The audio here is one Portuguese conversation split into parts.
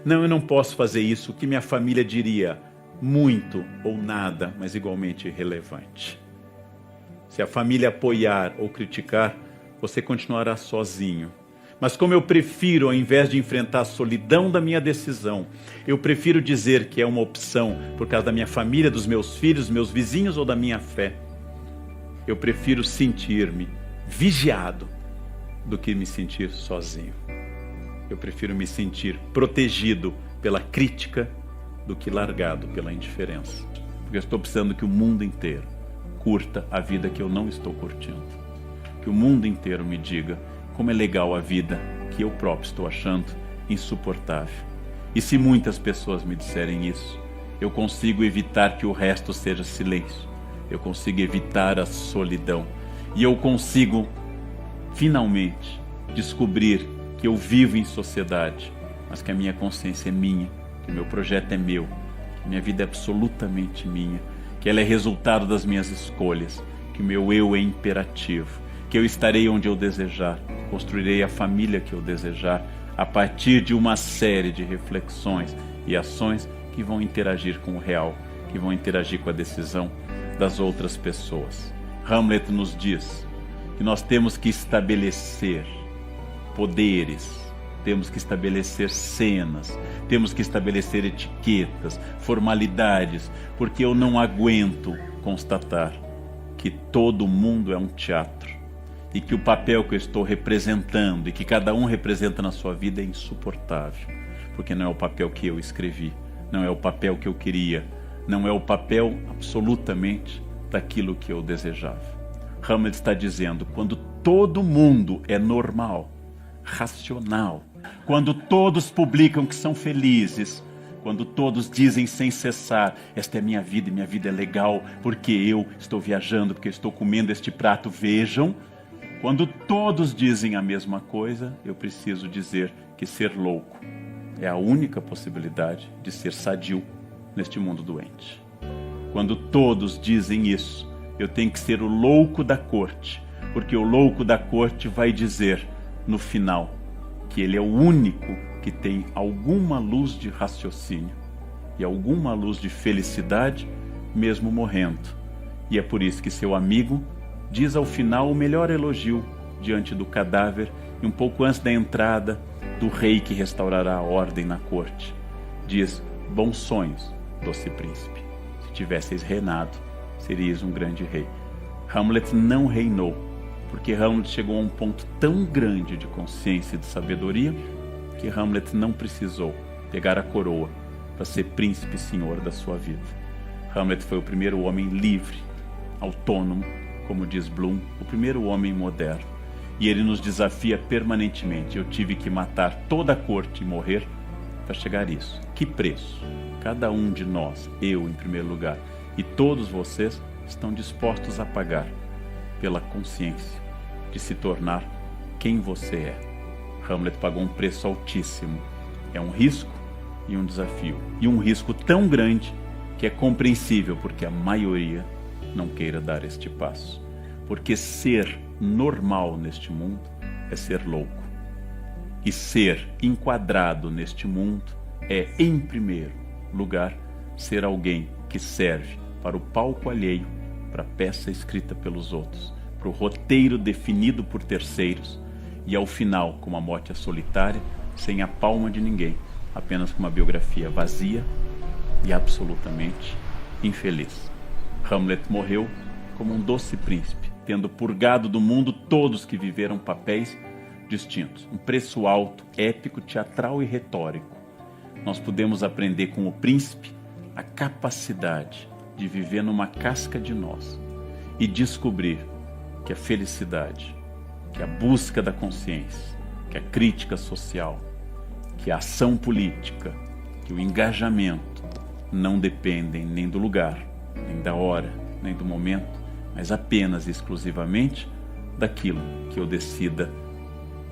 Não, eu não posso fazer isso, o que minha família diria? Muito ou nada, mas igualmente irrelevante. Se a família apoiar ou criticar, você continuará sozinho. Mas como eu prefiro, ao invés de enfrentar a solidão da minha decisão, eu prefiro dizer que é uma opção por causa da minha família, dos meus filhos, meus vizinhos ou da minha fé. Eu prefiro sentir-me vigiado do que me sentir sozinho. Eu prefiro me sentir protegido pela crítica do que largado pela indiferença. Porque eu estou precisando que o mundo inteiro curta a vida que eu não estou curtindo. Que o mundo inteiro me diga como é legal a vida que eu próprio estou achando insuportável. E se muitas pessoas me disserem isso, eu consigo evitar que o resto seja silêncio. Eu consigo evitar a solidão. E eu consigo, finalmente, descobrir que eu vivo em sociedade, mas que a minha consciência é minha, que o meu projeto é meu, que minha vida é absolutamente minha, que ela é resultado das minhas escolhas, que o meu eu é imperativo, que eu estarei onde eu desejar, construirei a família que eu desejar, a partir de uma série de reflexões e ações que vão interagir com o real, que vão interagir com a decisão das outras pessoas. Hamlet nos diz que nós temos que estabelecer poderes, temos que estabelecer cenas, temos que estabelecer etiquetas, formalidades, porque eu não aguento constatar que todo mundo é um teatro e que o papel que eu estou representando e que cada um representa na sua vida é insuportável, porque não é o papel que eu escrevi, não é o papel que eu queria, não é o papel absolutamente daquilo que eu desejava. Hamlet está dizendo, quando todo mundo é normal, racional, quando todos publicam que são felizes, quando todos dizem sem cessar, esta é minha vida e minha vida é legal porque eu estou viajando, porque eu estou comendo este prato, vejam, quando todos dizem a mesma coisa, eu preciso dizer que ser louco é a única possibilidade de ser sadio neste mundo doente. Quando todos dizem isso, eu tenho que ser o louco da corte, porque o louco da corte vai dizer no final que ele é o único que tem alguma luz de raciocínio e alguma luz de felicidade mesmo morrendo. E é por isso que seu amigo diz ao final o melhor elogio diante do cadáver e um pouco antes da entrada do rei que restaurará a ordem na corte. Diz, bons sonhos, doce príncipe. Se tivesseis reinado, seríeis um grande rei. Hamlet não reinou, porque Hamlet chegou a um ponto tão grande de consciência e de sabedoria que Hamlet não precisou pegar a coroa para ser príncipe e senhor da sua vida. Hamlet foi o primeiro homem livre, autônomo, como diz Bloom, o primeiro homem moderno. E ele nos desafia permanentemente. Eu tive que matar toda a corte e morrer para chegar a isso. Que preço? Cada um de nós, eu em primeiro lugar, e todos vocês estão dispostos a pagar pela consciência de se tornar quem você é. Hamlet pagou um preço altíssimo. É um risco e um desafio. E um risco tão grande que é compreensível porque a maioria não queira dar este passo. Porque ser normal neste mundo é ser louco. E ser enquadrado neste mundo é, em primeiro lugar, ser alguém que serve para o palco alheio, para a peça escrita pelos outros, para o roteiro definido por terceiros, e ao final, como a morte é solitária, sem a palma de ninguém, apenas com uma biografia vazia e absolutamente infeliz. Hamlet morreu como um doce príncipe, tendo purgado do mundo todos que viveram papéis distintos. Um preço alto, épico, teatral e retórico. Nós podemos aprender com o príncipe a capacidade de viver numa casca de nós e descobrir que a felicidade, que a busca da consciência, que a crítica social, que a ação política, que o engajamento não dependem nem do lugar, nem da hora, nem do momento, mas apenas e exclusivamente daquilo que eu decida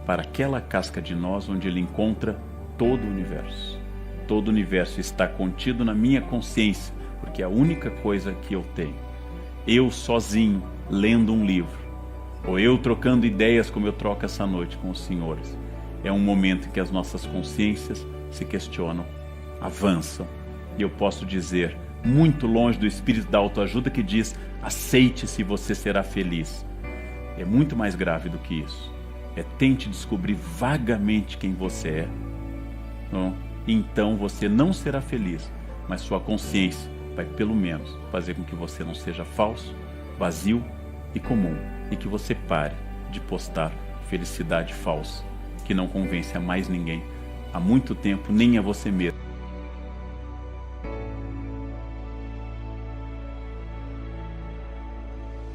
para aquela casca de nós onde ele encontra todo o universo. Todo o universo está contido na minha consciência, porque é a única coisa que eu tenho. Eu sozinho, lendo um livro, ou eu trocando ideias como eu troco essa noite com os senhores, é um momento em que as nossas consciências se questionam, avançam. E eu posso dizer, muito longe do espírito da autoajuda que diz, aceite-se e você será feliz. É muito mais grave do que isso. Tente descobrir vagamente quem você é. Não? Então você não será feliz, mas sua consciência vai pelo menos fazer com que você não seja falso, vazio e comum. E que você pare de postar felicidade falsa, que não convence a mais ninguém, há muito tempo, nem a você mesmo.